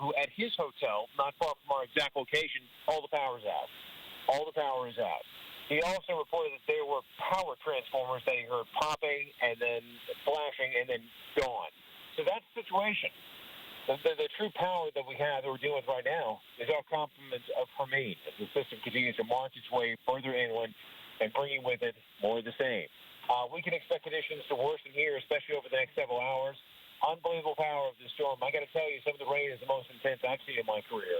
who at his hotel, not far from our exact location, all the power is out. All the power is out. He also reported that there were power transformers that he heard popping and then flashing and then gone. So that's the situation. The true power that we have that we're dealing with right now is our complement of Hermine as the system continues to march its way further inland and bringing with it more of the same. We can expect conditions to worsen here, especially over the next several hours. Unbelievable power of the storm. I got to tell you, some of the rain is the most intense I've seen in my career.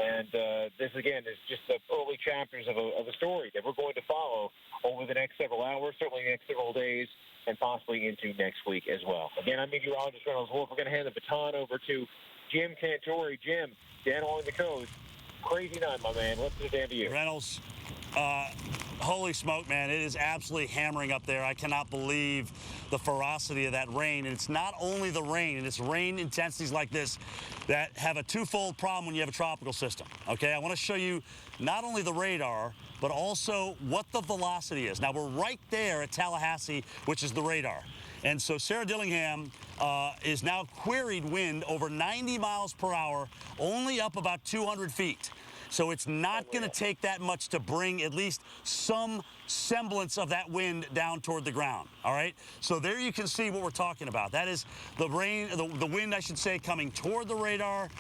And this, again, is just the early chapters of a story that we're going to follow over the next several hours, certainly the next several days, and possibly into next week as well. Again, I'm meteorologist Reynolds Wolf. We're going to hand the baton over to Jim Cantori. Jim, down along the coast. Crazy night, my man. Let's get down to you. Reynolds, holy smoke, man. It is absolutely hammering up there. I cannot believe the ferocity of that rain. And it's not only the rain, and it's rain intensities like this that have a twofold problem when you have a tropical system. Okay, I want to show you not only the radar, but also what the velocity is. Now, we're right there at Tallahassee, which is the radar. And so Sarah Dillingham is now queried wind over 90 miles per hour, only up about 200 feet. So it's not going to take that much to bring at least some semblance of that wind down toward the ground. All right. So there you can see what we're talking about. That is the rain, the wind, I should say, coming toward the radar.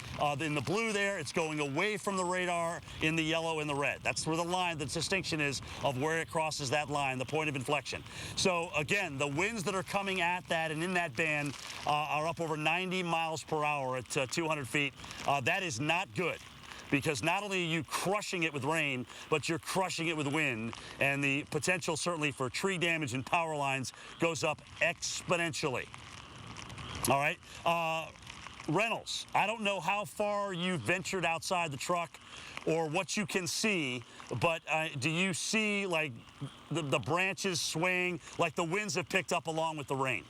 In the blue there, it's going away from the radar in the yellow and the red. That's where the line, the distinction is of where it crosses that line, the point of inflection. So again, the winds that are coming at that and in that band are up over 90 miles per hour at 200 feet. That is not good, because not only are you crushing it with rain, but you're crushing it with wind, and the potential certainly for tree damage and power lines goes up exponentially. All right. Reynolds, I don't know how far you've ventured outside the truck or what you can see, but do you see like the branches swaying, like the winds have picked up along with the rain?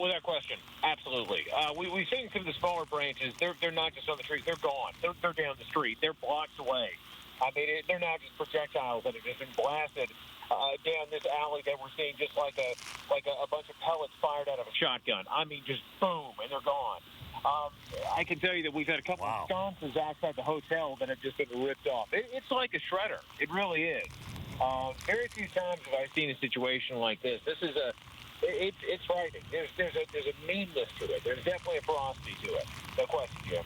Without question, absolutely. We've seen some of the smaller branches. They're not just on the trees; they're gone. They're down the street. They're blocks away. I mean, they're not just projectiles that have just been blasted down this alley that we're seeing, just like a bunch of pellets fired out of a shotgun. I mean, just boom, and they're gone. I can tell you that we've had a couple of sconces outside the hotel that have just been ripped off. It's like a shredder. It really is. Very few times have I seen a situation like this. This is it's frightening. There's a meanness to it. There's definitely a ferocity to it. No question, Jim.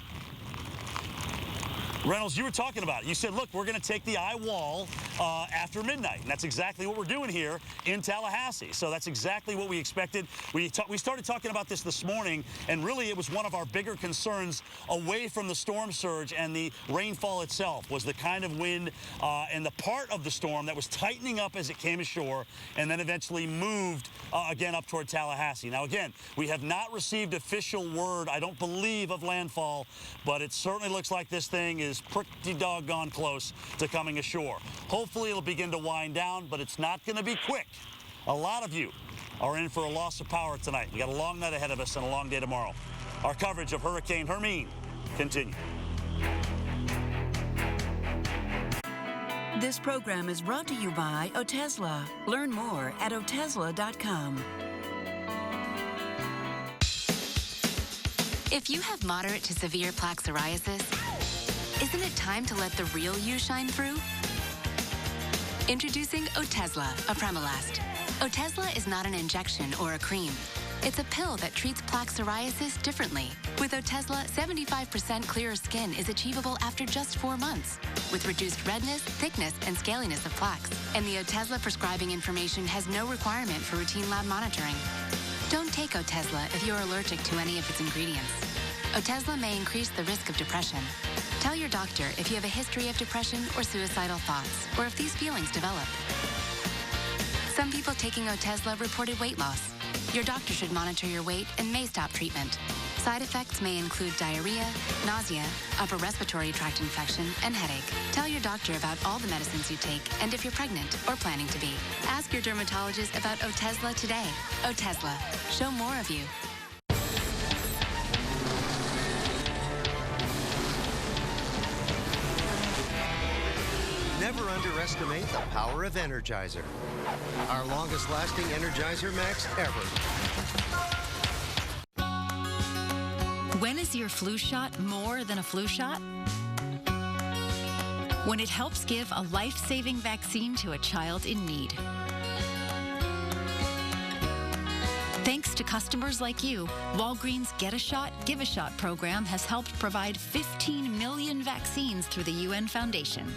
Reynolds, you were talking about it. You said, look, we're going to take the eye wall after midnight. And that's exactly what we're doing here in Tallahassee. So that's exactly what we expected. We started talking about this morning, and really it was one of our bigger concerns away from the storm surge and the rainfall itself was the kind of wind and the part of the storm that was tightening up as it came ashore and then eventually moved again up toward Tallahassee. Now, again, we have not received official word, I don't believe, of landfall, but it certainly looks like this thing is pretty doggone close to coming ashore. Hopefully it'll begin to wind down, but it's not going to be quick. A lot of you are in for a loss of power tonight. We got a long night ahead of us and a long day tomorrow. Our coverage of Hurricane Hermine continues. This program is brought to you by Otezla. Learn more at otezla.com. If you have moderate to severe plaque psoriasis, isn't it time to let the real you shine through? Introducing Otezla, Apremilast. Otezla is not an injection or a cream. It's a pill that treats plaque psoriasis differently. With Otezla, 75% clearer skin is achievable after just 4 months, with reduced redness, thickness, and scaliness of plaques. And the Otezla prescribing information has no requirement for routine lab monitoring. Don't take Otezla if you're allergic to any of its ingredients. Otezla may increase the risk of depression. Tell your doctor if you have a history of depression or suicidal thoughts, or if these feelings develop. Some people taking Otezla reported weight loss. Your doctor should monitor your weight and may stop treatment. Side effects may include diarrhea, nausea, upper respiratory tract infection, and headache. Tell your doctor about all the medicines you take and if you're pregnant or planning to be. Ask your dermatologist about Otezla today. Otezla. Show more of you. Never underestimate the power of Energizer. Our longest-lasting Energizer Max ever. When is your flu shot more than a flu shot? When it helps give a life-saving vaccine to a child in need. Thanks to customers like you, Walgreens Get a Shot, Give a Shot program has helped provide 15 million vaccines through the UN Foundation.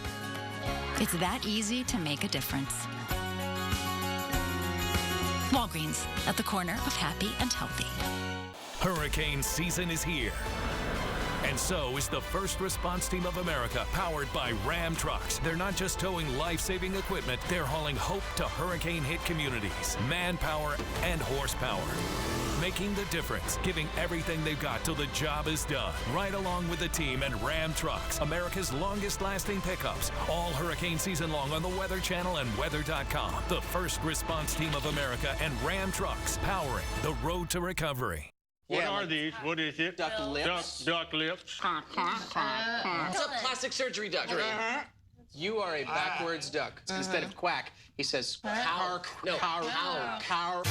It's that easy to make a difference. Walgreens, at the corner of happy and healthy. Hurricane season is here. And so is the First Response Team of America, powered by Ram trucks. They're not just towing life-saving equipment, they're hauling hope to hurricane-hit communities. Manpower and horsepower. Making the difference, giving everything they've got till the job is done. Right along with the team and Ram trucks, America's longest-lasting pickups. All hurricane season long on the Weather Channel and weather.com. The First Response Team of America and Ram trucks, powering the road to recovery. What are these? What is it? Duck lips. Duck lips. It's a plastic surgery duck. You are a backwards duck. Instead of quack, he says cow. No, cow.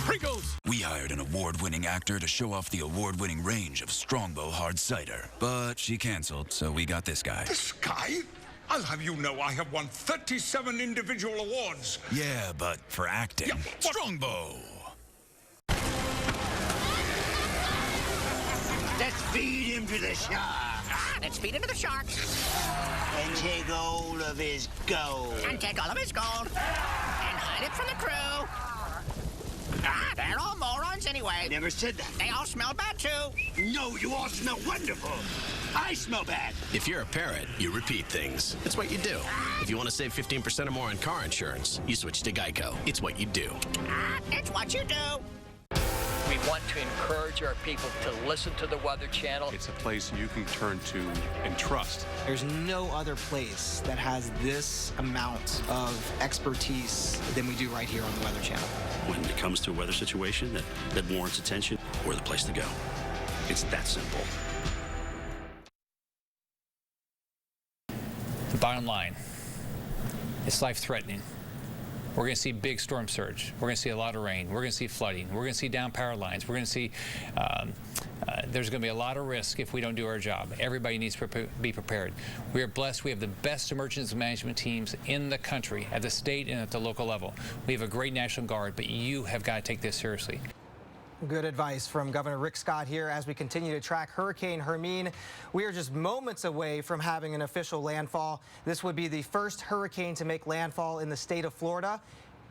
Pringles! We hired an award-winning actor to show off the award-winning range of Strongbow hard cider. But she canceled, so we got this guy. This guy? I'll have you know I have won 37 individual awards. Yeah, but for acting. Yeah, Strongbow! Let's feed him to the shark. Let's feed him to the sharks. And take all of his gold. And take all of his gold. And hide it from the crew. They're all morons anyway. I never said that. They all smell bad, too. No, you all smell wonderful. I smell bad. If you're a parrot, you repeat things. It's what you do. If you want to save 15% or more on car insurance, you switch to Geico. It's what you do. It's what you do. We want to encourage our people to listen to the Weather Channel. It's a place you can turn to and trust. There's no other place that has this amount of expertise than we do right here on the Weather Channel. When it comes to a weather situation that warrants attention, we're the place to go. It's that simple. The bottom line, it's life-threatening. We're going to see big storm surge. We're going to see a lot of rain. We're going to see flooding. We're going to see down power lines. We're going to see there's going to be a lot of risk if we don't do our job. Everybody needs to be prepared. We are blessed. We have the best emergency management teams in the country at the state and at the local level. We have a great National Guard, but you have got to take this seriously. Good advice from Governor Rick Scott here as we continue to track Hurricane Hermine. We are just moments away from having an official landfall. This would be the first hurricane to make landfall in the state of Florida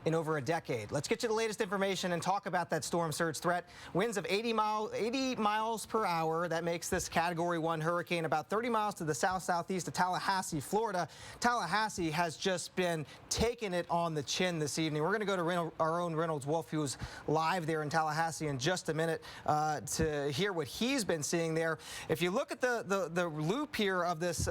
in over a decade. Let's get you the latest information and talk about that storm surge threat. Winds of 80 miles per hour. That makes this Category 1 hurricane about 30 miles to the south-southeast of Tallahassee, Florida. Tallahassee has just been taking it on the chin this evening. We're going to go to our own Reynolds Wolf, who's live there in Tallahassee in just a minute to hear what he's been seeing there. If you look at the loop here of this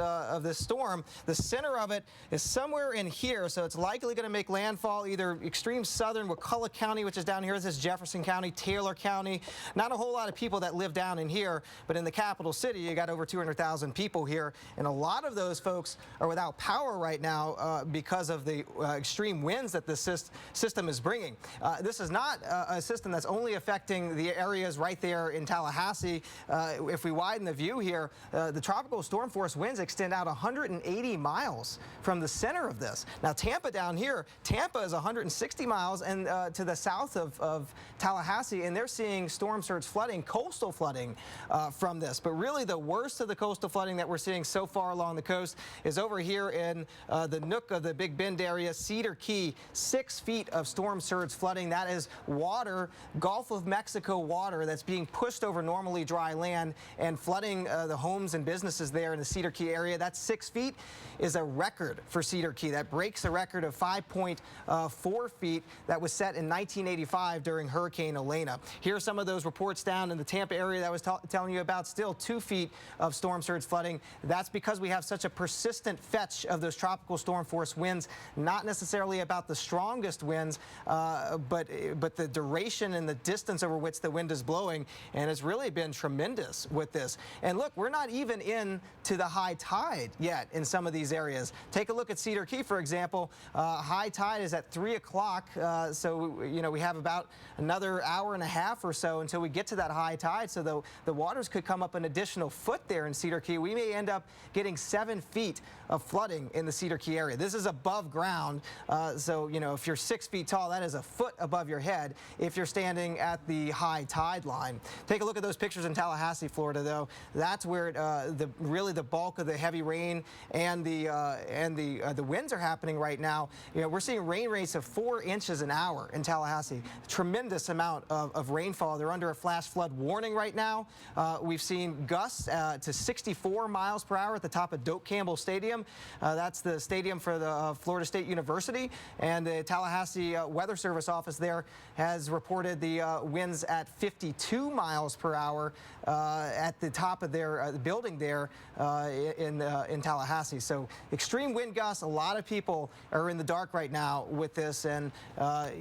storm, the center of it is somewhere in here, so it's likely going to make landfall either extreme southern McCulloch County, which is down here. This is Jefferson County, Taylor County. Not a whole lot of people that live down in here, but in the capital city, you got over 200,000 people here, and a lot of those folks are without power right now because of the extreme winds that this system is bringing. This is not a system that's only affecting the areas right there in Tallahassee. If we widen the view here, the tropical storm force winds extend out 180 miles from the center of this. Now, Tampa down here, Tampa is 160 miles and to the south of Tallahassee, and they're seeing storm surge flooding, coastal flooding from this. But really the worst of the coastal flooding that we're seeing so far along the coast is over here in the nook of the Big Bend area, Cedar Key, 6 feet of storm surge flooding. That is water, Gulf of Mexico water that's being pushed over normally dry land and flooding the homes and businesses there in the Cedar Key area. That 6 feet is a record for Cedar Key. That breaks a record of 5.4 feet that was set in 1985 during Hurricane Elena. Here are some of those reports down in the Tampa area that I was telling you about. Still 2 feet of storm surge flooding. That's because we have such a persistent fetch of those tropical storm force winds, not necessarily about the strongest winds, but the duration and the distance over which the wind is blowing, and it's really been tremendous with this. And look, we're not even into the high tide yet in some of these areas. Take a look at Cedar Key, for example. High tide is at 3 o'clock. o'clock. So, you know, we have about another hour and a half or so until we get to that high tide. So the waters could come up an additional foot there in Cedar Key. We may end up getting 7 feet of flooding in the Cedar Key area. This is above ground. So, you know, if you're 6 feet tall, that is a foot above your head if you're standing at the high tide line. Take a look at those pictures in Tallahassee, Florida, though. That's where really the bulk of the heavy rain and the winds are happening right now. You know, we're seeing rain rates of 4 inches an hour in Tallahassee. Tremendous amount of rainfall. They're under a flash flood warning right now. We've seen gusts to 64 miles per hour at the top of Doak Campbell Stadium. That's the stadium for the Florida State University, and the Tallahassee Weather Service office there has reported the winds at 52 miles per hour at the top of their building there in Tallahassee. So extreme wind gusts. A lot of people are in the dark right now with this, and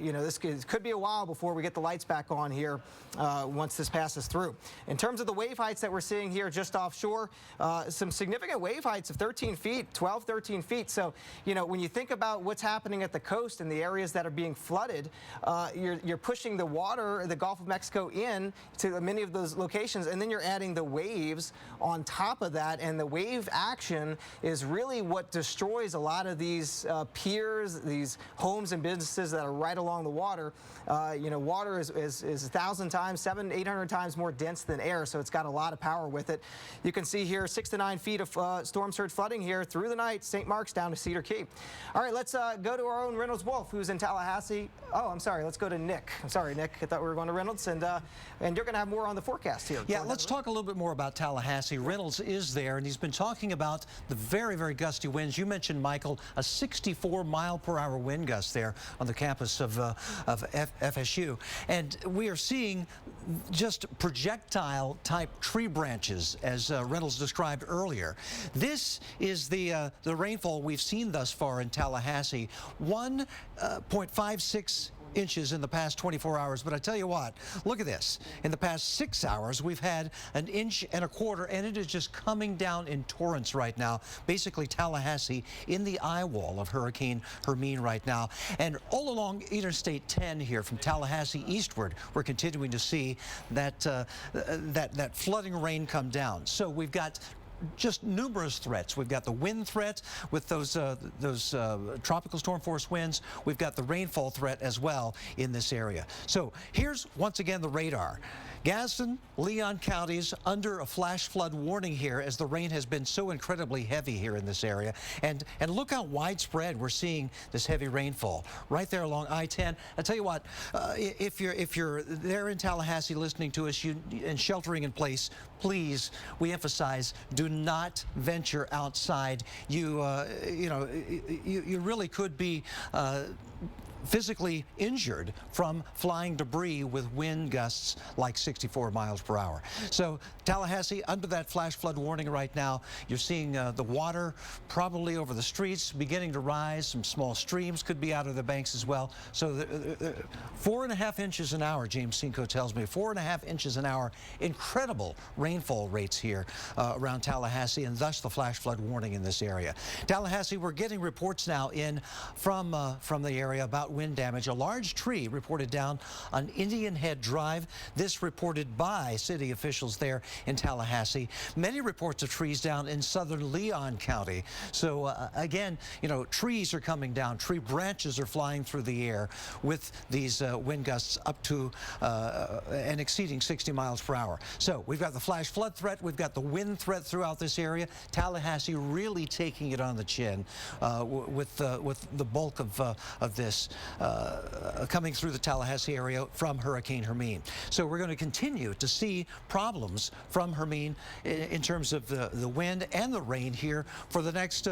you know, this could be a while before we get the lights back on here once this passes through. In terms of the wave heights that we're seeing here just offshore, some significant wave heights of 13 feet, 12, 13 feet. So, you know, when you think about what's happening at the coast and the areas that are being flooded, you're pushing the water, the Gulf of Mexico, in to many of those locations, and then you're adding the waves on top of that, and the wave action is really what destroys a lot of these piers, these homes and businesses that are right along the water. You know, water is 1,000 times, 700, 800 times more dense than air, so it's got a lot of power with it. You can see here 6 to 9 feet of storm surge flooding here through the night, St. Mark's down to Cedar Key. All right, let's go to our own Reynolds Wolf, who's in Tallahassee. Oh, I'm sorry, let's go to Nick. I'm sorry, Nick, I thought we were going to Reynolds, and you're going to have more on the forecast here. Yeah, let's talk a little bit more about Tallahassee. Reynolds is there, and he's been talking about the very, very gusty winds. You mentioned, Michael, a 64-mile-per-hour wind gust there on the campus of FSU. And we are seeing just projectile-type tree branches, as Reynolds described earlier. This is the rainfall we've seen thus far in Tallahassee, 1.56 inches in the past 24 hours. But I tell you what, look at this. In the past 6 hours, we've had 1.25 inches, and it is just coming down in torrents right now. Basically, Tallahassee in the eye wall of Hurricane Hermine right now. And all along Interstate 10 here from Tallahassee eastward, we're continuing to see that that flooding rain come down. So we've got just numerous threats. We've got the wind threat with those tropical storm force winds. We've got the rainfall threat as well in this area. So here's once again the radar. Gadsden, Leon counties under a flash flood warning here as the rain has been so incredibly heavy here in this area. And look how widespread we're seeing this heavy rainfall right there along I-10. I tell you what, if you're there in Tallahassee listening to us and sheltering in place, please, we emphasize, do not venture outside. You really could be physically injured from flying debris with wind gusts like 64 miles per hour. So Tallahassee under that flash flood warning right now. You're seeing the water probably over the streets beginning to rise. Some small streams could be out of the banks as well. So 4.5 inches an hour, James Cinco tells me, 4.5 inches an hour. Incredible rainfall rates here around Tallahassee, and thus the flash flood warning in this area. Tallahassee, we're getting reports now in from the area about wind damage. A large tree reported down on Indian Head Drive. This reported by city officials there in Tallahassee. Many reports of trees down in southern Leon County. So again, you know, trees are coming down. Tree branches are flying through the air with these wind gusts up to and exceeding 60 miles per hour. So we've got the flash flood threat. We've got the wind threat throughout this area. Tallahassee really taking it on the chin with the bulk of this coming through the Tallahassee area from Hurricane Hermine. So we're going to continue to see problems from Hermine in terms of the wind and the rain here for the next,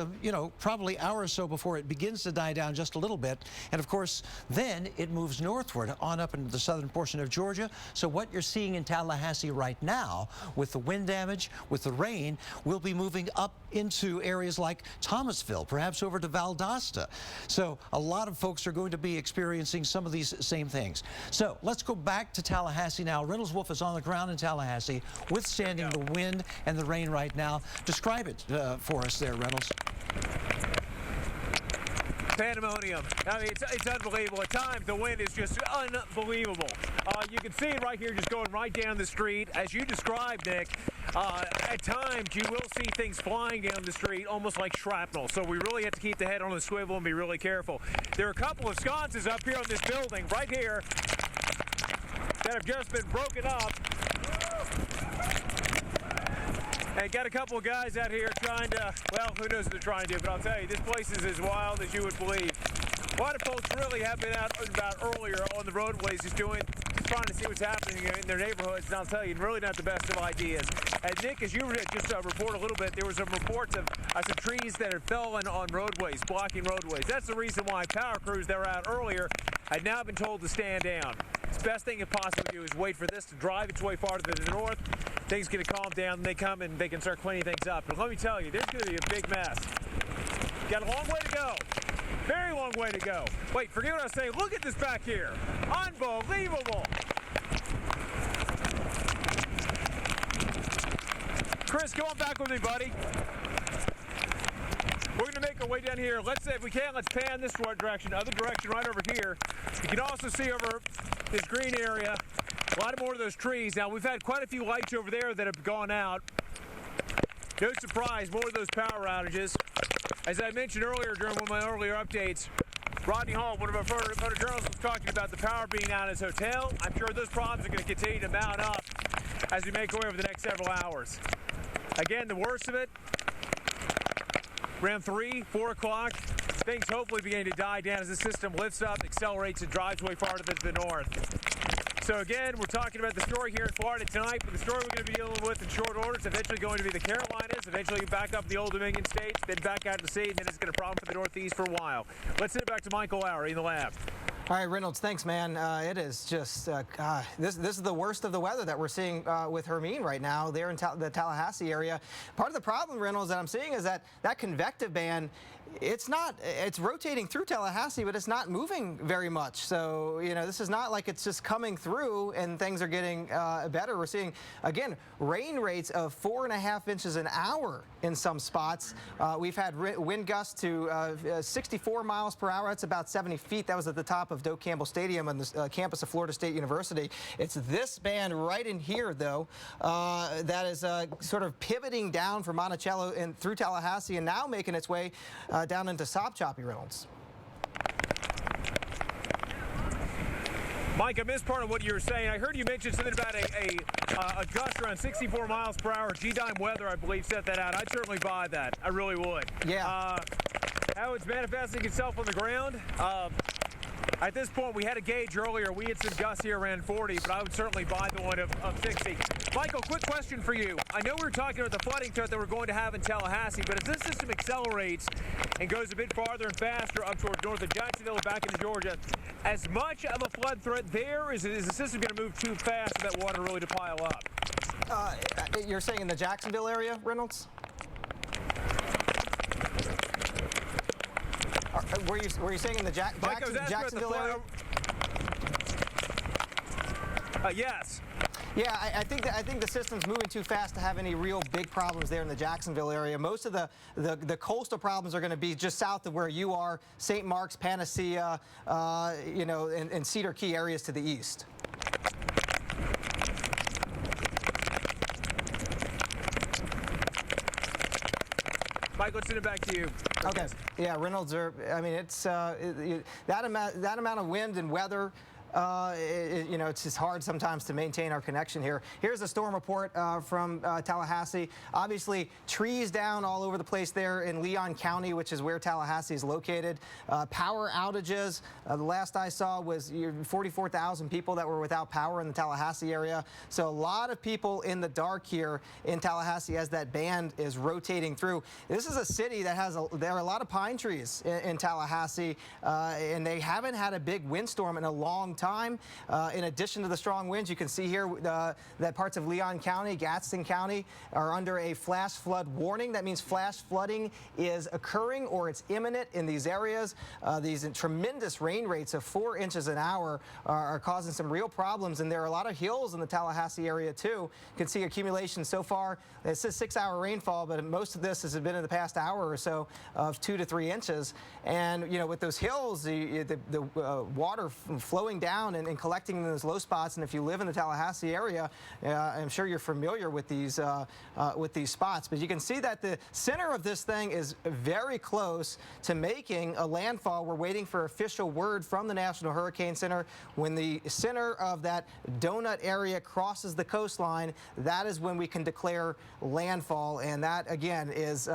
probably hour or so before it begins to die down just a little bit. And of course, then it moves northward on up into the southern portion of Georgia. So what you're seeing in Tallahassee right now with the wind damage, with the rain, will be moving up into areas like Thomasville, perhaps over to Valdosta. So a lot of folks are going to be experiencing some of these same things. So let's go back to Tallahassee now. Reynolds Wolf is on the ground in Tallahassee, withstanding the wind and the rain right now. Describe it for us there, Reynolds. pandemonium. I mean, it's unbelievable. At times, the wind is just unbelievable. You can see it right here, just going right down the street. As you described, Nick, at times you will see things flying down the street, almost like shrapnel. So we really have to keep the head on the swivel and be really careful. There are a couple of sconces up here on this building, right here, that have just been broken up. And got a couple of guys out here trying to, well, who knows what they're trying to do, but I'll tell you, this place is as wild as you would believe. A lot of folks really have been out and about earlier on the roadways just trying to see what's happening in their neighborhoods, and I'll tell you, really not the best of ideas. And Nick, as you just report a little bit, there were some reports of some trees that had fallen on roadways, blocking roadways. That's the reason why power crews that were out earlier had now been told to stand down. The best thing you possibly do is wait for this to drive its way farther to the north. Things get to calm down, and they come and they can start cleaning things up. But let me tell you, there's going to be a big mess. Got a long way to go. Very long way to go. Wait, forget what I was saying. Look at this back here. Unbelievable. Chris, come on back with me, buddy. We're going to make our way down here. Let's, if we can, let's pan this direction, other direction right over here. You can also see over this green area a lot more of those trees. Now, we've had quite a few lights over there that have gone out. No surprise, more of those power outages. As I mentioned earlier during one of my earlier updates, Rodney Hall, one of our photojournalists, was talking about the power being out at his hotel. I'm sure those problems are going to continue to mount up as we make our way over the next several hours. Again, the worst of it, around 3, 4 o'clock, things hopefully begin to die down as the system lifts up, accelerates, and drives way farther to the north. So again, we're talking about the story here in Florida tonight, but the story we're going to be dealing with in short order is eventually going to be the Carolinas, eventually back up the Old Dominion states, then back out to sea, and then it's going to problem for the Northeast for a while. Let's send it back to Michael Lowry in the lab. All right, Reynolds, thanks, man. It is just, this is the worst of the weather that we're seeing with Hermine right now there in the Tallahassee area. Part of the problem, Reynolds, that I'm seeing is that convective band, it's rotating through Tallahassee, but it's not moving very much. So, you know, this is not like it's just coming through and things are getting better. We're seeing, again, rain rates of 4.5 inches an hour in some spots. We've had wind gusts to 64 miles per hour. That's about 70 feet. That was at the top of Doak Campbell Stadium on the campus of Florida State University. It's this band right in here, though, that is sort of pivoting down from Monticello and through Tallahassee and now making its way down into Sop-Choppy, Reynolds. Mike, I missed part of what you were saying. I heard you mention something about a gust around 64 miles per hour. G-Dime Weather, I believe, set that out. I'd certainly buy that. I really would. Yeah. How it's manifesting itself on the ground? At this point, we had a gauge earlier. We had some gusts here around 40, but I would certainly buy the one of 60. Michael, quick question for you. I know we were talking about the flooding threat that we're going to have in Tallahassee, but as this system accelerates and goes a bit farther and faster up towards north of Jacksonville and back into Georgia, as much of a flood threat there, is the system going to move too fast for that water really to pile up? You're saying in the Jacksonville area, Reynolds? Were you saying in the Jacksonville area? Yes. Yeah, I think the system's moving too fast to have any real big problems there in the Jacksonville area. Most of the coastal problems are going to be just south of where you are, St. Mark's, Panacea, you know, and Cedar Key areas to the east. Mike, let's send it back to you. Okay. Yeah, Reynolds I mean, it's that amount of wind and weather. You know, it's just hard sometimes to maintain our connection here. Here's a storm report from Tallahassee. Obviously, trees down all over the place there in Leon County, which is where Tallahassee is located. Power outages. The last I saw was 44,000 people that were without power in the Tallahassee area. So a lot of people in the dark here in Tallahassee as that band is rotating through. This is a city that has there are a lot of pine trees in Tallahassee, and they haven't had a big windstorm in a long time. time. In addition to the strong winds, you can see here that parts of Leon County, Gadsden County are under a flash flood warning. That means flash flooding is occurring or it's imminent in these areas. These tremendous rain rates of 4 inches an hour are causing some real problems, and there are a lot of hills in the Tallahassee area too. You can see accumulation so far. It says 6-hour rainfall, but most of this has been in the past hour or so of 2 to 3 inches. And with those hills, the water flowing down and collecting in those low spots. And if you live in the Tallahassee area, I'm sure you're familiar with these spots. But you can see that the center of this thing is very close to making a landfall. We're waiting for official word from the National Hurricane Center. When the center of that donut area crosses the coastline, that is when we can declare landfall, and that again is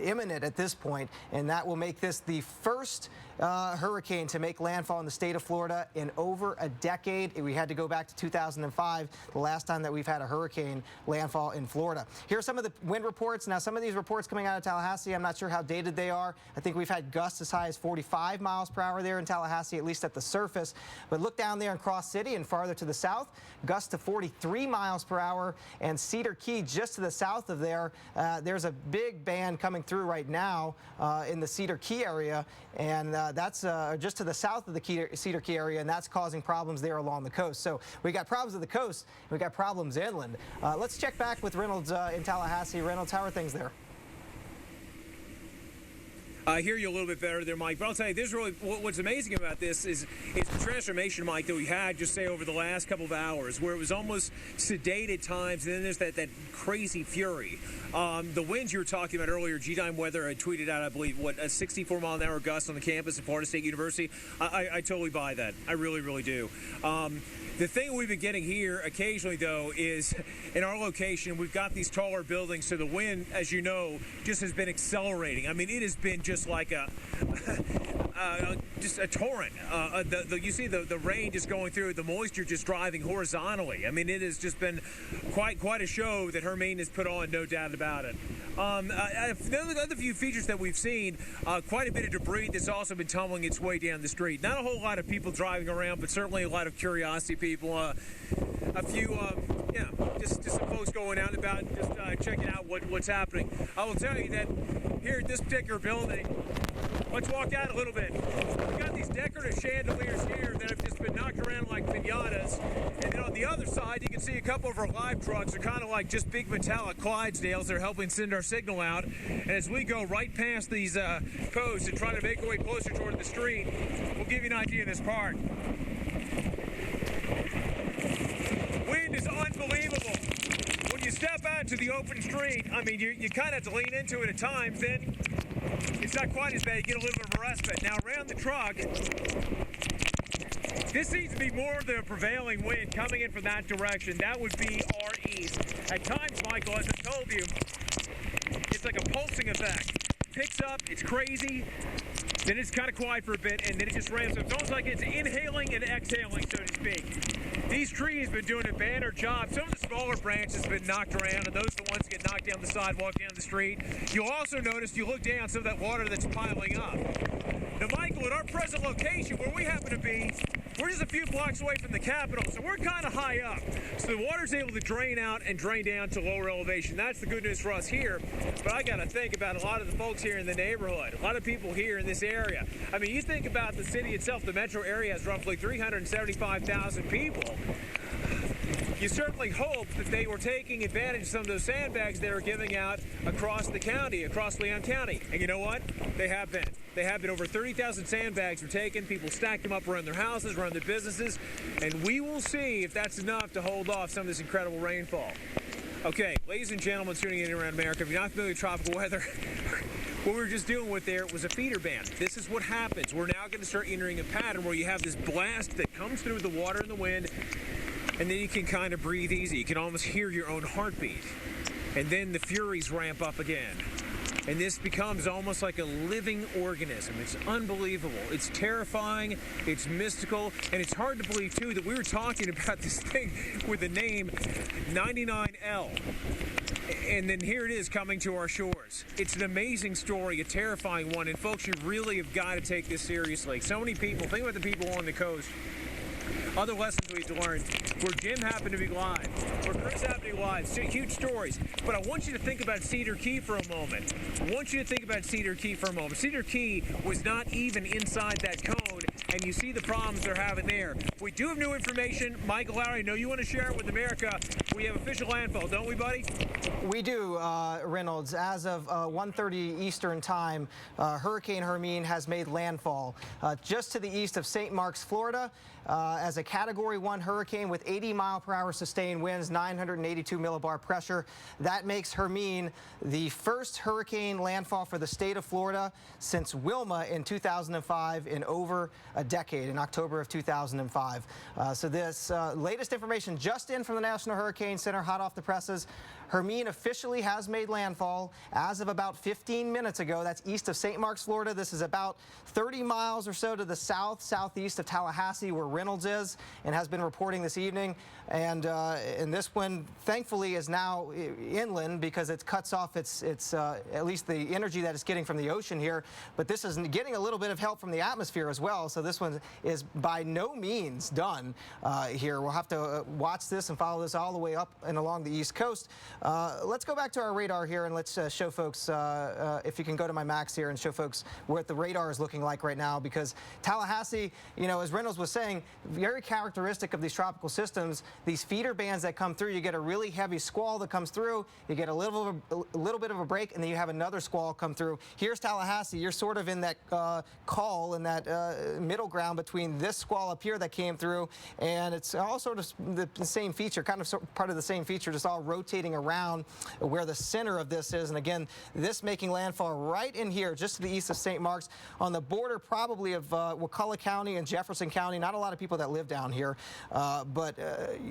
imminent at this point, and that will make this the first hurricane to make landfall in the state of Florida in over a decade. We had to go back to 2005, the last time that we've had a hurricane landfall in Florida. Here are some of the wind reports. Now, some of these reports coming out of Tallahassee, I'm not sure how dated they are. I think we've had gusts as high as 45 miles per hour there in Tallahassee, at least at the surface. But look down there in Cross City and farther to the south, gusts to 43 miles per hour, and Cedar Key just to the south of there. There's a big band coming through right now in the Cedar Key area, and that's just to the south of the Cedar Key area, and that's causing problems there along the coast. So we got problems at the coast, we got problems inland. Let's check back with Reynolds in Tallahassee. Reynolds, how are things there? I hear you a little bit better there, Mike. But I'll tell you, this really what's amazing about this is the transformation, Mike, that we had just say over the last couple of hours, where it was almost sedated times, and then there's that crazy fury. The winds you were talking about earlier, G-Dime Weather had tweeted out, I believe, a 64-mile-an-hour gust on the campus of Florida State University. I totally buy that. I really, really do. The thing we've been getting here occasionally, though, is in our location, we've got these taller buildings, so the wind, as you know, just has been accelerating. I mean, it has been just like just a torrent. You see the rain just going through, the moisture just driving horizontally. I mean, it has just been quite a show that Hermine has put on, no doubt about it. The other few features that we've seen, quite a bit of debris that's also been tumbling its way down the street. Not a whole lot of people driving around, but certainly a lot of curiosity people. A few, just some folks going out and about, just checking out what's happening. I will tell you that here at this particular building, let's walk out a little bit. We've got these decorative chandeliers here that have just been knocked around like pinatas. And then on the other side, you can see a couple of our live trucks. They're kind of like just big metallic Clydesdales. They're helping send our signal out. And as we go right past these posts and try to make our way closer toward the street, we'll give you an idea of this park. Wind is unbelievable. When you step out to the open street, I mean, you kind of have to lean into it at times. Then it's not quite as bad. You get a little bit of a respite. Now, around the truck, this seems to be more the prevailing wind coming in from that direction. That would be our east. At times, Michael, as I told you, it's like a pulsing effect. Picks up, it's crazy, then it's kind of quiet for a bit, and then it just ramps up. It's almost like it's inhaling and exhaling, so to speak. These trees have been doing a banner job. Some of the smaller branches have been knocked around, and those are the ones that get knocked down the sidewalk, down the street. You'll also notice, you look down, some of that water that's piling up. Now, Michael, at our present location, where we happen to be, we're just a few blocks away from the Capitol, so we're kind of high up. So the water's able to drain out and drain down to lower elevation. That's the good news for us here. But I got to think about a lot of the folks here in the neighborhood, a lot of people here in this area. I mean, you think about the city itself, the metro area has roughly 375,000 people. You certainly hope that they were taking advantage of some of those sandbags they were giving out across the county, across Leon County. And you know what? They have been. They have been. Over 30,000 sandbags were taken. People stacked them up around their houses, around their businesses. And we will see if that's enough to hold off some of this incredible rainfall. Okay, ladies and gentlemen tuning in around America, if you're not familiar with tropical weather, what we were just dealing with there was a feeder band. This is what happens. We're now going to start entering a pattern where you have this blast that comes through the water and the wind, and then you can kind of breathe easy. You can almost hear your own heartbeat. And then the furies ramp up again. And this becomes almost like a living organism. It's unbelievable. It's terrifying. It's mystical. And it's hard to believe, too, that we were talking about this thing with the name 99L. And then here it is coming to our shores. It's an amazing story, a terrifying one. And, folks, you really have got to take this seriously. So many people, think about the people on the coast Other lessons we've learned, where Jim happened to be live, where Chris happened to be live, huge stories. But I want you to think about Cedar Key for a moment. Cedar Key was not even inside that cone, and you see the problems they're having there. We do have new information. Michael Lowry, I know you want to share it with America. We have official landfall, don't we, buddy? We do, Reynolds. As of 1:30 Eastern time, Hurricane Hermine has made landfall just to the east of St. Marks, Florida, as a Category 1 hurricane with 80-mile-per-hour sustained winds, 982 millibar pressure. That makes Hermine the first hurricane landfall for the state of Florida since Wilma in 2005, in over a decade, in October of 2005. So this latest information just in from the National Hurricane Center, hot off the presses. Hermine officially has made landfall as of about 15 minutes ago. That's east of St. Marks, Florida. This is about 30 miles or so to the southeast of Tallahassee, where Reynolds is, and has been reporting this evening. And this one, thankfully, is now inland because it cuts off its at least the energy that it's getting from the ocean here. But this is getting a little bit of help from the atmosphere as well. So this one is by no means done here. We'll have to watch this and follow this all the way up and along the East Coast. Let's go back to our radar here, and let's show folks, if you can go to my max here and show folks what the radar is looking like right now, because Tallahassee, you know, as Reynolds was saying, very characteristic of these tropical systems, these feeder bands that come through, you get a really heavy squall that comes through, you get a little bit of a break, and then you have another squall come through. Here's Tallahassee. You're sort of in that call, in that middle ground between this squall up here that came through, and it's all sort of the same feature, kind of part of the same feature, just all rotating around where the center of this is. And again, this making landfall right in here, just to the east of St. Marks, on the border probably of Wakulla County and Jefferson County. Not a lot of people that live down here, but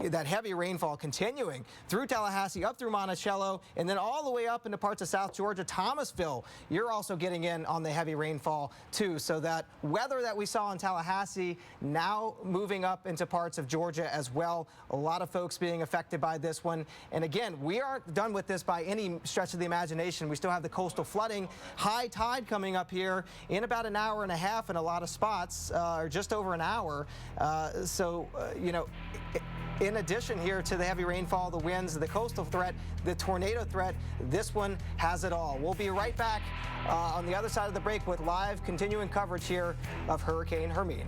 that heavy rainfall continuing through Tallahassee, up through Monticello, and then all the way up into parts of South Georgia. Thomasville, you're also getting in on the heavy rainfall too. So that weather that we saw in Tallahassee now moving up into parts of Georgia as well. A lot of folks being affected by this one. And again, we aren't done with this by any stretch of the imagination. We still have the coastal flooding, high tide coming up here in about an hour and a half in a lot of spots, or just over an hour. You know, in addition here to the heavy rainfall, the winds, the coastal threat, the tornado threat, this one has it all. We'll be right back on the other side of the break with live continuing coverage here of Hurricane Hermine.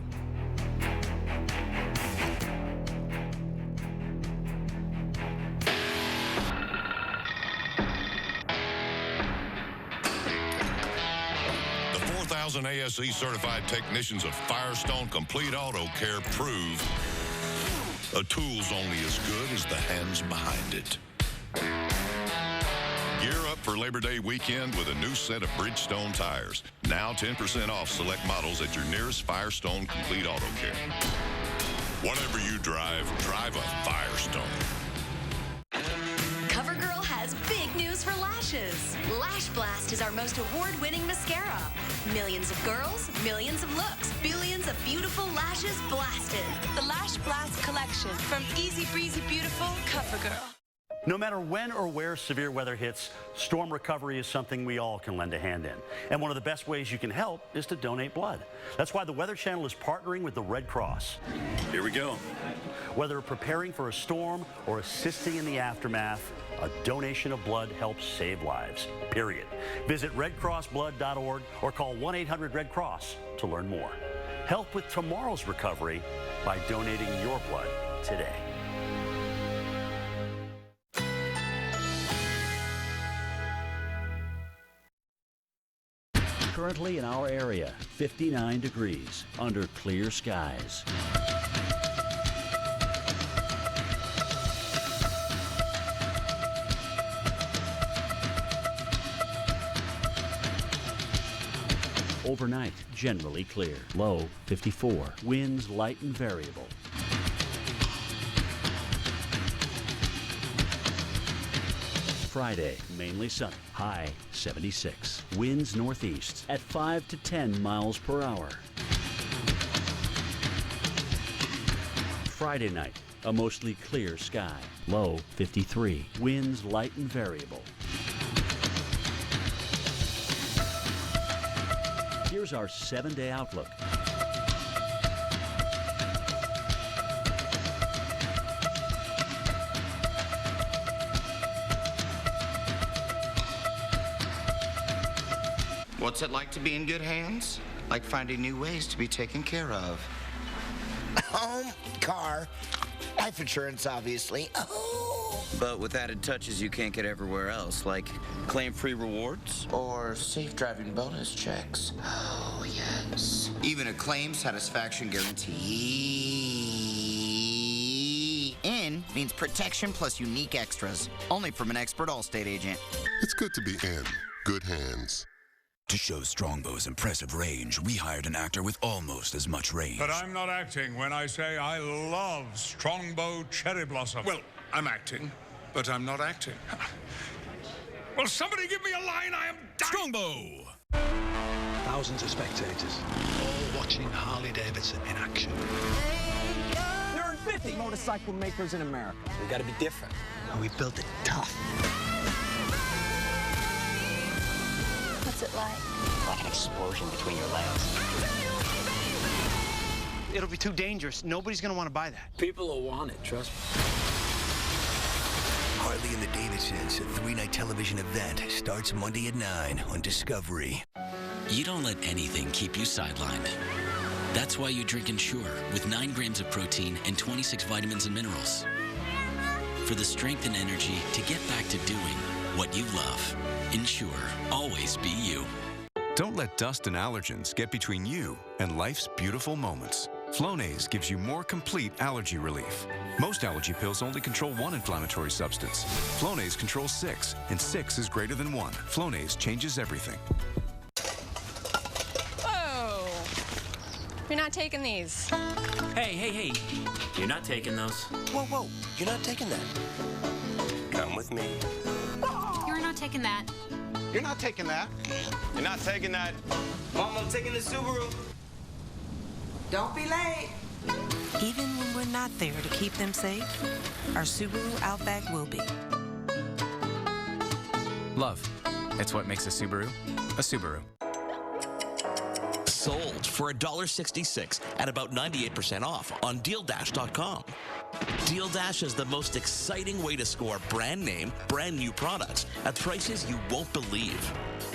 The 4,000 ASE certified technicians of Firestone Complete Auto Care prove a tool's only as good as the hands behind it. Gear up for Labor Day weekend with a new set of Bridgestone tires. Now 10% off select models at your nearest Firestone Complete Auto Care. Whatever you drive, drive a Firestone. CoverGirl has big news for lashes. Lash Blast is our most award-winning mascara. Millions of girls, millions of looks, billions of beautiful lashes blasted. The Lash Blast collection from Easy Breezy Beautiful CoverGirl. No matter when or where severe weather hits, storm recovery is something we all can lend a hand in. And one of the best ways you can help is to donate blood. That's why the Weather Channel is partnering with the Red Cross. Here we go. Whether preparing for a storm or assisting in the aftermath, a donation of blood helps save lives, period. Visit redcrossblood.org or call 1-800-RED-CROSS to learn more. Help with tomorrow's recovery by donating your blood today. Currently in our area, 59 degrees under clear skies. Overnight, generally clear. Low 54. Winds light and variable. Friday, mainly sunny. High 76. Winds northeast at 5 to 10 miles per hour. Friday night, a mostly clear sky. Low 53. Winds light and variable. Here's our 7-day outlook. What's it like to be in good hands? Like finding new ways to be taken care of. Home, car, life insurance, obviously. But with added touches you can't get everywhere else, like claim-free rewards or safe driving bonus checks. Oh, yes. Even a claim satisfaction guarantee. In means protection plus unique extras. Only from an expert Allstate agent. It's good to be in good hands. To show Strongbow's impressive range, we hired an actor with almost as much range. But I'm not acting when I say I love Strongbow Cherry Blossom. Well, I'm acting, but I'm not acting. Will somebody give me a line? I am dying. Strongbow! Thousands of spectators, all watching Harley Davidson in action. There are 50 motorcycle makers in America. We gotta be different. And we built it tough. What's it like? Like an explosion between your legs. It'll be too dangerous. Nobody's gonna want to buy that. People will want it, trust me. Harley and the Davidsons, a 3-night television event, starts Monday at 9 on Discovery. You don't let anything keep you sidelined. That's why you drink Ensure with 9 grams of protein and 26 vitamins and minerals. For the strength and energy to get back to doing what you love. Ensure, always be you. Don't let dust and allergens get between you and life's beautiful moments. Flonase gives you more complete allergy relief. Most allergy pills only control one inflammatory substance. Flonase controls 6, and 6 is greater than 1. Flonase changes everything. Whoa! You're not taking these. Hey. You're not taking those. Whoa, you're not taking that. Come with me. You're not taking that. You're not taking that. You're not taking that. Mom, I'm taking the Subaru. Don't be late. Even when we're not there to keep them safe, our Subaru Outback will be. Love. It's what makes a Subaru a Subaru. Sold for $1.66 at about 98% off on DealDash.com. Deal Dash is the most exciting way to score brand name, brand new products at prices you won't believe.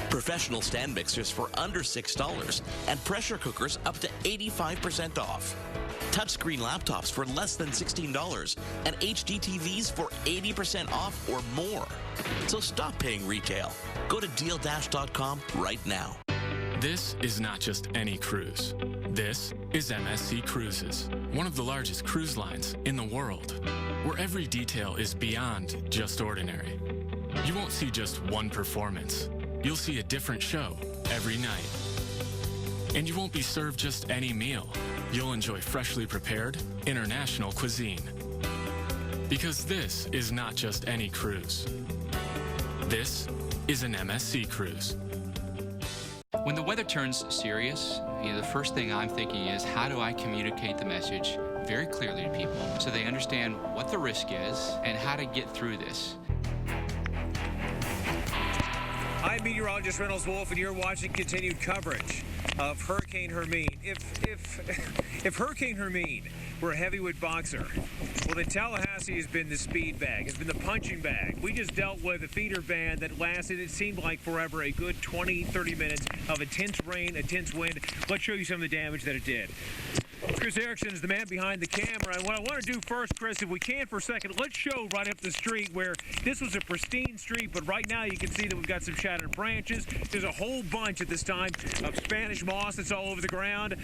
Professional stand mixers for under $6 and pressure cookers up to 85% off. Touchscreen laptops for less than $16 and HD TVs for 80% off or more. So stop paying retail. Go to DealDash.com right now. This is not just any cruise. This is MSC Cruises, one of the largest cruise lines in the world, where every detail is beyond just ordinary. You won't see just one performance. You'll see a different show every night. And you won't be served just any meal. You'll enjoy freshly prepared international cuisine. Because this is not just any cruise. This is an MSC cruise. When the weather turns serious, the first thing I'm thinking is, how do I communicate the message very clearly to people so they understand what the risk is and how to get through this? I'm meteorologist Reynolds Wolf, and you're watching continued coverage of Hurricane Hermine. If Hurricane Hermine were a heavyweight boxer, well, then Tallahassee has been the speed bag, has been the punching bag. We just dealt with a theater band that lasted, it seemed like forever, a good 20, 30 minutes of intense rain, intense wind. Let's show you some of the damage that it did. Chris Erickson is the man behind the camera, and what I want to do first, Chris, if we can for a second, let's show right up the street where this was a pristine street, but right now you can see that we've got some shattered branches. There's a whole bunch at this time of Spanish moss that's all over the ground.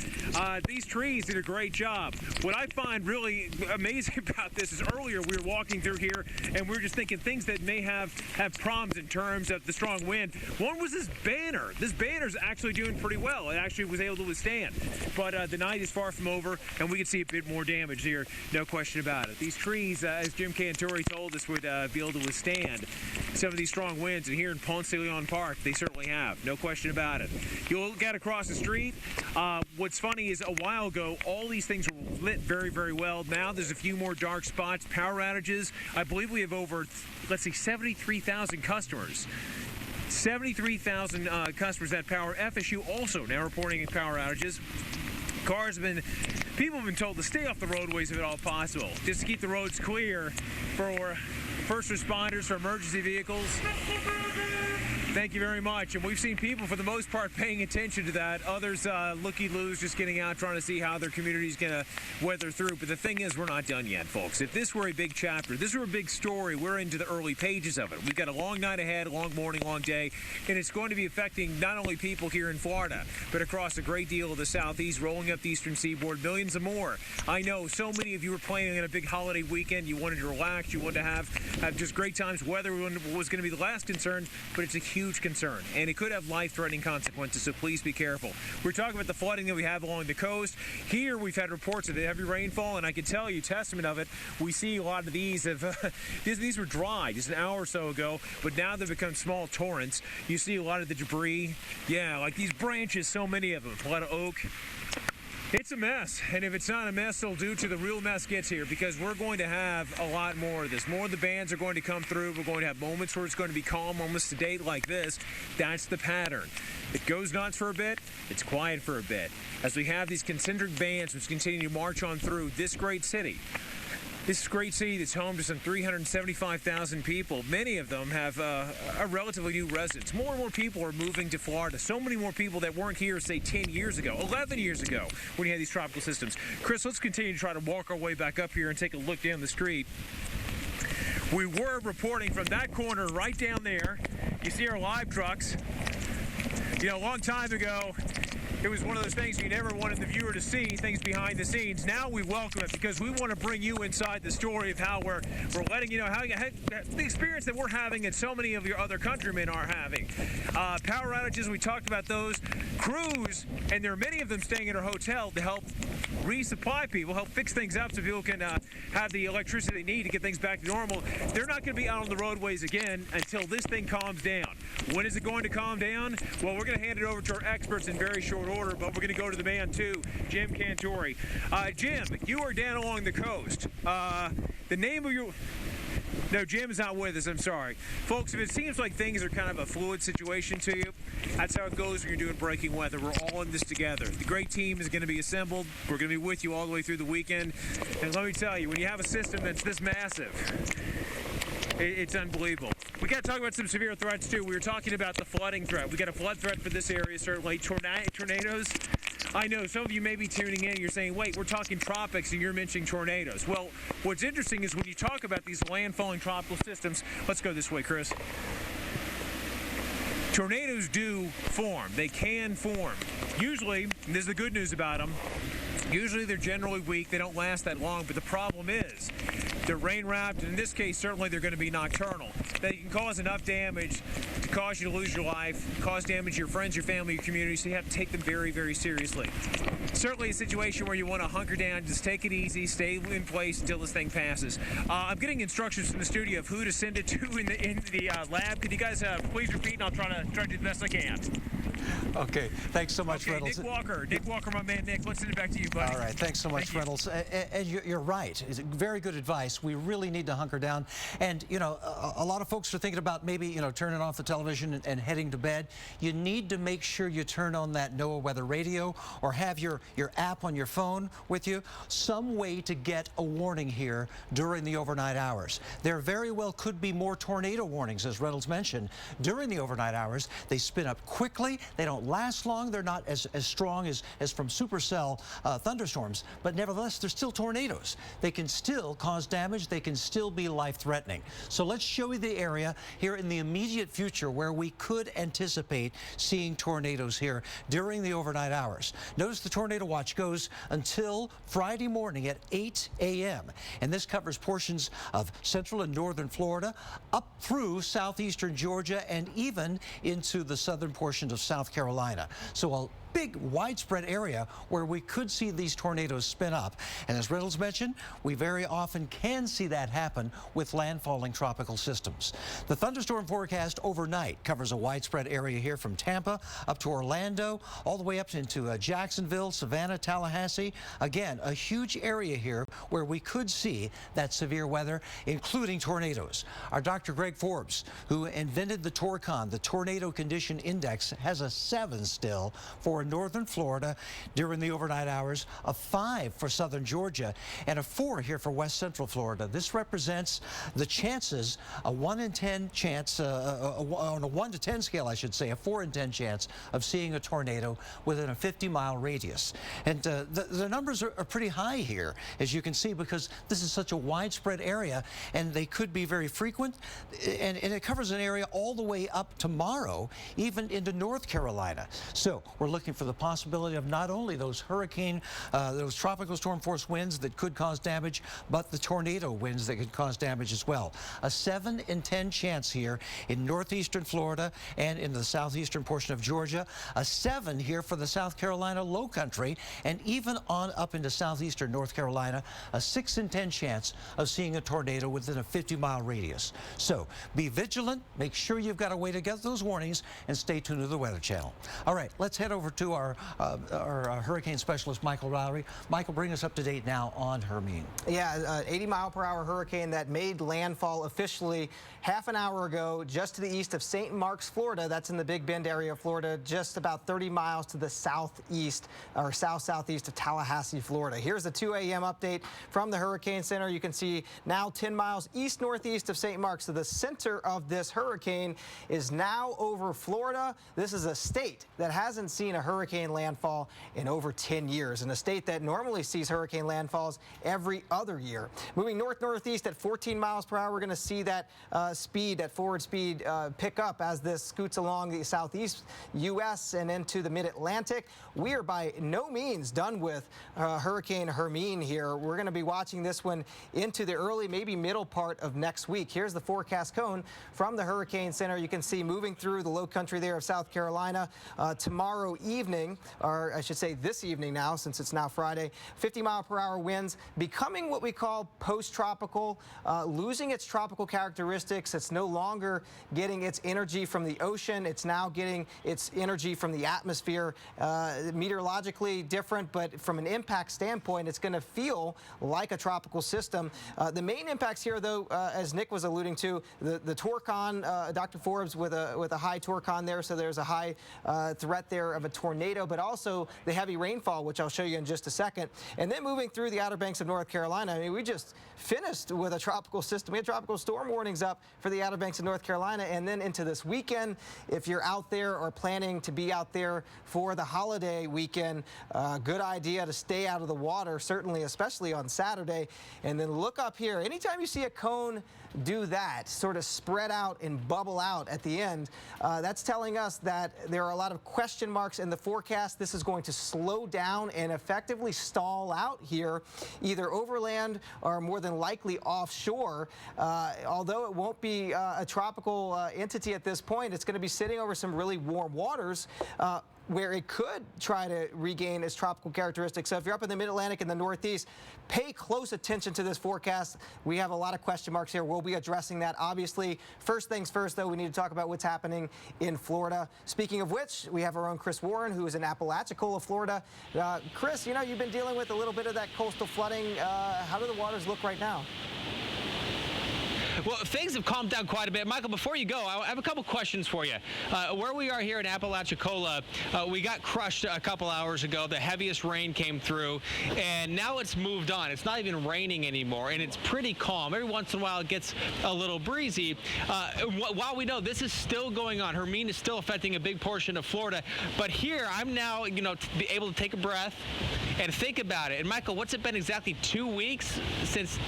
These trees did a great job. What I find really amazing about this is earlier we were walking through here and we were just thinking things that may have problems in terms of the strong wind. One was this banner. This banner's actually doing pretty well. It actually was able to withstand, but the night is far from over, and we can see a bit more damage here, no question about it. These trees, as Jim Cantore told us, would be able to withstand some of these strong winds, and here in Ponce de Leon Park, they certainly have, no question about it. You'll look at across the street. What's funny is a while ago, all these things were lit very, very well. Now there's a few more dark spots, power outages. I believe we have over, 73,000 customers. 73,000 customers had power. FSU also now reporting power outages. People have been told to stay off the roadways if at all possible, just to keep the roads clear for first responders, for emergency vehicles. Thank you very much. And we've seen people, for the most part, paying attention to that. Others looky-loos, just getting out, trying to see how their community's going to weather through. But the thing is, we're not done yet, folks. If this were a big chapter, this were a big story, we're into the early pages of it. We've got a long night ahead, a long morning, long day, and it's going to be affecting not only people here in Florida, but across a great deal of the southeast, rolling up the eastern seaboard, millions of more. I know so many of you were planning on a big holiday weekend. You wanted to relax. You wanted to have just great times. Weather was going to be the last concern, but it's a huge concern, and it could have life-threatening consequences, so please be careful. We're talking about the flooding that we have along the coast. Here, we've had reports of heavy rainfall, and I can tell you, testament of it, we see a lot of these these were dry just an hour or so ago, but now they've become small torrents. You see a lot of the debris. Yeah, like these branches, so many of them, a lot of oak. It's a mess, and if it's not a mess, it'll do till the real mess gets here, because we're going to have a lot more of this. More of the bands are going to come through. We're going to have moments where it's going to be calm, almost sedate like this. That's the pattern. It goes nuts for a bit. It's quiet for a bit. As we have these concentric bands which continue to march on through this great city. This great city that's home to some 375,000 people. Many of them have a relatively new residence. More and more people are moving to Florida. So many more people that weren't here, say, 10 years ago, 11 years ago, when you had these tropical systems. Chris, let's continue to try to walk our way back up here and take a look down the street. We were reporting from that corner right down there. You see our live trucks. You know, a long time ago, it was one of those things you never wanted the viewer to see, things behind the scenes. Now we welcome it because we want to bring you inside the story of how we're letting you know how the experience that we're having and so many of your other countrymen are having. Power outages, we talked about those. Crews, and there are many of them staying in our hotel to help resupply people, help fix things up so people can have the electricity they need to get things back to normal. They're not going to be out on the roadways again until this thing calms down. When is it going to calm down? Well, we're going to hand it over to our experts in very short order, but we're going to go to the man, too, Jim Cantori. Jim, you are down along the coast. The name of your... No, Jim is not with us. I'm sorry. Folks, if it seems like things are kind of a fluid situation to you, that's how it goes when you're doing breaking weather. We're all in this together. The great team is going to be assembled. We're going to be with you all the way through the weekend. And let me tell you, when you have a system that's this massive, it's unbelievable. We got to talk about some severe threats, too. We were talking about the flooding threat. We got a flood threat for this area, certainly. Tornadoes. I know some of you may be tuning in. You're saying, wait, we're talking tropics and you're mentioning tornadoes. Well, what's interesting is when you talk about these landfalling tropical systems, let's go this way, Chris. Tornadoes do form. They can form. Usually, and this is the good news about them, usually they're generally weak. They don't last that long, but the problem is they're rain-wrapped, and in this case, certainly they're going to be nocturnal. They can cause enough damage to cause you to lose your life, cause damage to your friends, your family, your community, so you have to take them very, very seriously. Certainly a situation where you want to hunker down, just take it easy, stay in place until this thing passes. I'm getting instructions from the studio of who to send it to in the lab. Could you guys please repeat, and I'll try to do the best I can. Okay, thanks so much, Reynolds. Nick Walker, my man Nick, let's send it back to you, buddy. All right, thanks so much, Reynolds. And you're right. It's very good advice. We really need to hunker down. And, you know, a lot of folks are thinking about maybe, you know, turning off the television and heading to bed. You need to make sure you turn on that NOAA weather radio or have your app on your phone with you. Some way to get a warning here during the overnight hours. There very well could be more tornado warnings, as Reynolds mentioned, during the overnight hours. They spin up quickly. They don't last long. They're not as strong as from supercell thunderstorms, but nevertheless, they're still tornadoes. They can still cause damage. They can still be life-threatening. So let's show you the area here in the immediate future where we could anticipate seeing tornadoes here during the overnight hours. Notice the tornado watch goes until Friday morning at 8 a.m. And this covers portions of central and northern Florida, up through southeastern Georgia, and even into the southern portions of South Carolina. So a big widespread area where we could see these tornadoes spin up. And as Reynolds mentioned, we very often can see that happen with landfalling tropical systems. The thunderstorm forecast overnight covers a widespread area here from Tampa up to Orlando, all the way up into Jacksonville, Savannah, Tallahassee. Again, a huge area here where we could see that severe weather, including tornadoes. Our Dr. Greg Forbes, who invented the TORCON, the Tornado Condition Index, has a 7 still for northern Florida during the overnight hours, a 5 for southern Georgia, and a 4 here for west central Florida. This represents the chances, a 1 in 10 chance, on a 1 to 10 scale, I should say, a 4 in 10 chance of seeing a tornado within a 50-mile radius. And the numbers are pretty high here, as you can see, because this is such a widespread area, and they could be very frequent, and it covers an area all the way up tomorrow, even into North Carolina. So we're looking for the possibility of not only those those tropical storm force winds that could cause damage, but the tornado winds that could cause damage as well. A 7 in 10 chance here in northeastern Florida and in the southeastern portion of Georgia. A 7 here for the South Carolina low country, and even on up into southeastern North Carolina, a 6 in 10 chance of seeing a tornado within a 50-mile radius. So be vigilant, make sure you've got a way to get those warnings, and stay tuned to the Weather Channel. All right, let's head over to our hurricane specialist, Michael Lowry. Michael, bring us up to date now on Hermine. Yeah, 80-mile-per-hour hurricane that made landfall officially half an hour ago just to the east of St. Marks, Florida. That's in the Big Bend area of Florida, just about 30 miles to the southeast or south-southeast of Tallahassee, Florida. Here's the 2 a.m. update from the Hurricane Center. You can see now 10 miles east-northeast of St. Marks. So the center of this hurricane is now over Florida. This is a state that hasn't seen a hurricane landfall in over 10 years, and a state that normally sees hurricane landfalls every other year. Moving north-northeast at 14 miles per hour, we're going to see that forward speed pick up as this scoots along the southeast U.S. and into the mid-Atlantic. We are by no means done with Hurricane Hermine here. We're going to be watching this one into the early, maybe middle part of next week. Here's the forecast cone from the Hurricane Center. You can see moving through the low country there of South Carolina tomorrow evening, or I should say this evening now, since it's now Friday. 50-mile-per-hour winds becoming what we call post-tropical, losing its tropical characteristics. It's no longer getting its energy from the ocean. It's now getting its energy from the atmosphere. Meteorologically different, but from an impact standpoint, it's going to feel like a tropical system. The main impacts here, though, as Nick was alluding to, the Torcon, Dr. Forbes with a high Torcon there, so there's a high threat there of a tornado, but also the heavy rainfall, which I'll show you in just a second. And then moving through the Outer Banks of North Carolina, I mean, we just finished with a tropical system. We had tropical storm warnings up for the Outer Banks of North Carolina, and then into this weekend, if you're out there or planning to be out there for the holiday weekend, good idea to stay out of the water, certainly, especially on Saturday. And then look up here. Anytime you see a cone do that, sort of spread out and bubble out at the end, that's telling us that there are a lot of question marks in the forecast. This is going to slow down and effectively stall out here, either overland or more than likely offshore. Although it won't be a tropical entity at this point, it's going to be sitting over some really warm waters, where it could try to regain its tropical characteristics. So if you're up in the mid-Atlantic and the Northeast, pay close attention to this forecast. We have a lot of question marks here. We'll be addressing that, obviously. First things first, though, we need to talk about what's happening in Florida. Speaking of which, we have our own Chris Warren, who is in Apalachicola, Florida. Chris, you know, you've been dealing with a little bit of that coastal flooding. How do the waters look right now? Well, things have calmed down quite a bit. Michael, before you go, I have a couple questions for you. Where we are here in Apalachicola, we got crushed a couple hours ago. The heaviest rain came through, and now it's moved on. It's not even raining anymore, and it's pretty calm. Every once in a while, it gets a little breezy. While we know this is still going on, Hermine is still affecting a big portion of Florida, but here I'm now, you know, to be able to take a breath and think about it. And Michael, what's it been exactly 2 weeks since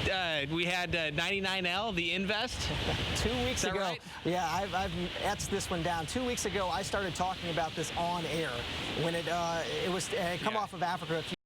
we had 99L, the invest? 2 weeks ago. Right? Yeah, I've etched this one down. 2 weeks ago, I started talking about this on air when it had come off of Africa a few